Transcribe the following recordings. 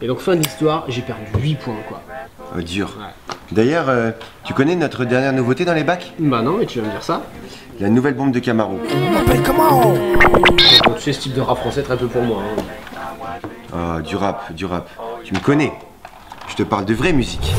Et donc fin de l'histoire, j'ai perdu 8 points quoi. Oh, dur. Ouais. D'ailleurs, tu connais notre dernière nouveauté dans les bacs? Bah non, mais tu vas me dire ça. La nouvelle bombe de Camaro. Comment? Tu sais, ce type de rap français, très peu pour moi. Hein. Oh, du rap, du rap. Tu me connais. Je te parle de vraie musique.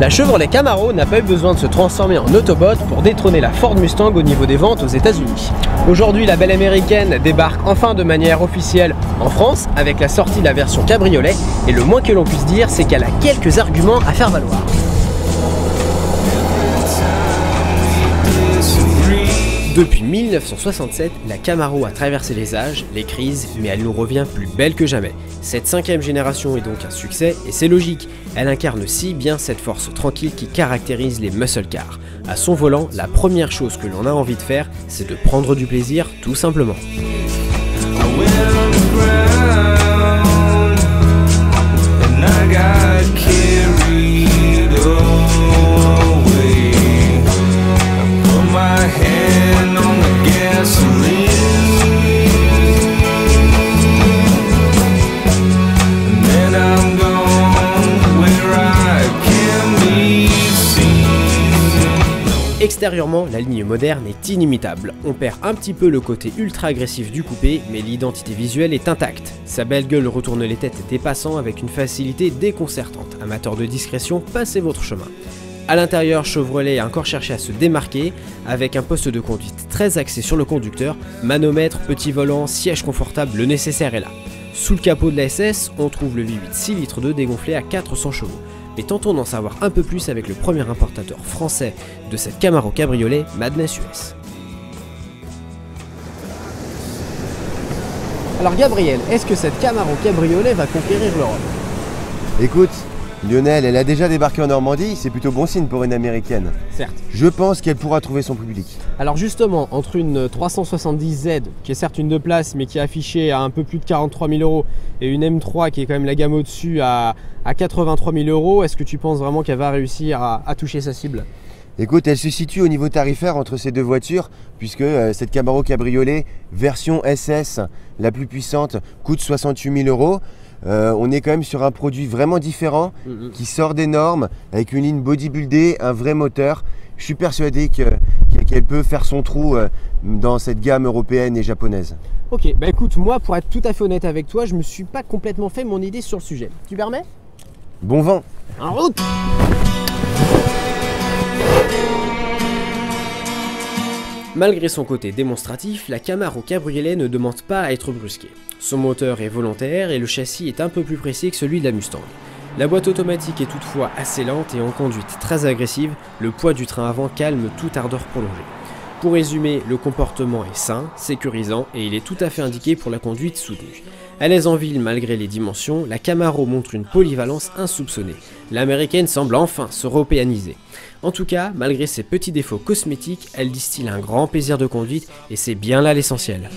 La Chevrolet Camaro n'a pas eu besoin de se transformer en Autobot pour détrôner la Ford Mustang au niveau des ventes aux États-Unis. Aujourd'hui, la belle américaine débarque enfin de manière officielle en France avec la sortie de la version cabriolet et le moins que l'on puisse dire, c'est qu'elle a quelques arguments à faire valoir. Depuis 1967, la Camaro a traversé les âges, les crises, mais elle nous revient plus belle que jamais. Cette 5e génération est donc un succès, et c'est logique. Elle incarne si bien cette force tranquille qui caractérise les muscle cars. À son volant, la première chose que l'on a envie de faire, c'est de prendre du plaisir, tout simplement. Extérieurement, la ligne moderne est inimitable. On perd un petit peu le côté ultra agressif du coupé, mais l'identité visuelle est intacte. Sa belle gueule retourne les têtes des passants avec une facilité déconcertante. Amateurs de discrétion, passez votre chemin. A l'intérieur, Chevrolet a encore cherché à se démarquer avec un poste de conduite très axé sur le conducteur, manomètre, petit volant, siège confortable, le nécessaire est là. Sous le capot de la SS, on trouve le V8 6 litres 2 dégonflé à 400 chevaux. Mais tentons d'en savoir un peu plus avec le premier importateur français de cette Camaro cabriolet, Madness US. Alors Gabriel, est-ce que cette Camaro cabriolet va conquérir l'Europe? Écoute, Lionel, elle a déjà débarqué en Normandie, c'est plutôt bon signe pour une américaine. Certes. Je pense qu'elle pourra trouver son public. Alors justement, entre une 370Z, qui est certes une 2 places, mais qui est affichée à un peu plus de 43 000 €, et une M3 qui est quand même la gamme au-dessus à 83 000 €, est-ce que tu penses vraiment qu'elle va réussir à toucher sa cible? Écoute, elle se situe au niveau tarifaire entre ces deux voitures, puisque cette Camaro cabriolet version SS, la plus puissante, coûte 68 000 €. On est quand même sur un produit vraiment différent, qui sort des normes, avec une ligne bodybuildée, un vrai moteur. Je suis persuadé qu'elle peut faire son trou dans cette gamme européenne et japonaise. Ok, bah écoute, moi pour être tout à fait honnête avec toi, je me suis pas complètement fait mon idée sur le sujet. Tu permets? Bon vent! En route! Malgré son côté démonstratif, la Camaro cabriolet ne demande pas à être brusquée. Son moteur est volontaire et le châssis est un peu plus précis que celui de la Mustang. La boîte automatique est toutefois assez lente et en conduite très agressive, le poids du train avant calme toute ardeur prolongée. Pour résumer, le comportement est sain, sécurisant et il est tout à fait indiqué pour la conduite soutenue. À l'aise en ville malgré les dimensions, la Camaro montre une polyvalence insoupçonnée. L'américaine semble enfin s'européaniser. En tout cas, malgré ses petits défauts cosmétiques, elle distille un grand plaisir de conduite et c'est bien là l'essentiel.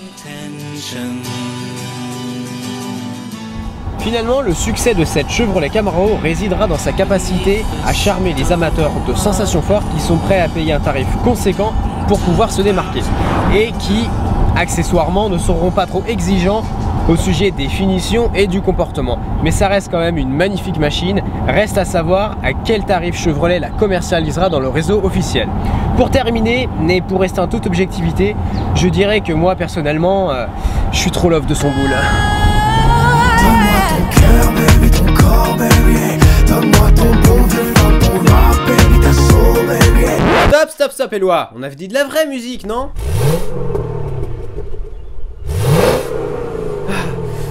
Finalement, le succès de cette Chevrolet Camaro résidera dans sa capacité à charmer les amateurs de sensations fortes qui sont prêts à payer un tarif conséquent pour pouvoir se démarquer et qui, accessoirement, ne seront pas trop exigeants au sujet des finitions et du comportement. Mais ça reste quand même une magnifique machine. Reste à savoir à quel tarif Chevrolet la commercialisera dans le réseau officiel. Pour terminer, et pour rester en toute objectivité, je dirais que moi personnellement, je suis trop love de son boule. Donne-moi ton cœur, baby, ton corps, baby. Donne-moi ton bon vieux fun, ton rock, baby, ta soul, baby. Stop, Éloi. On avait dit de la vraie musique, non?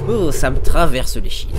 Oh, ça me traverse les chines.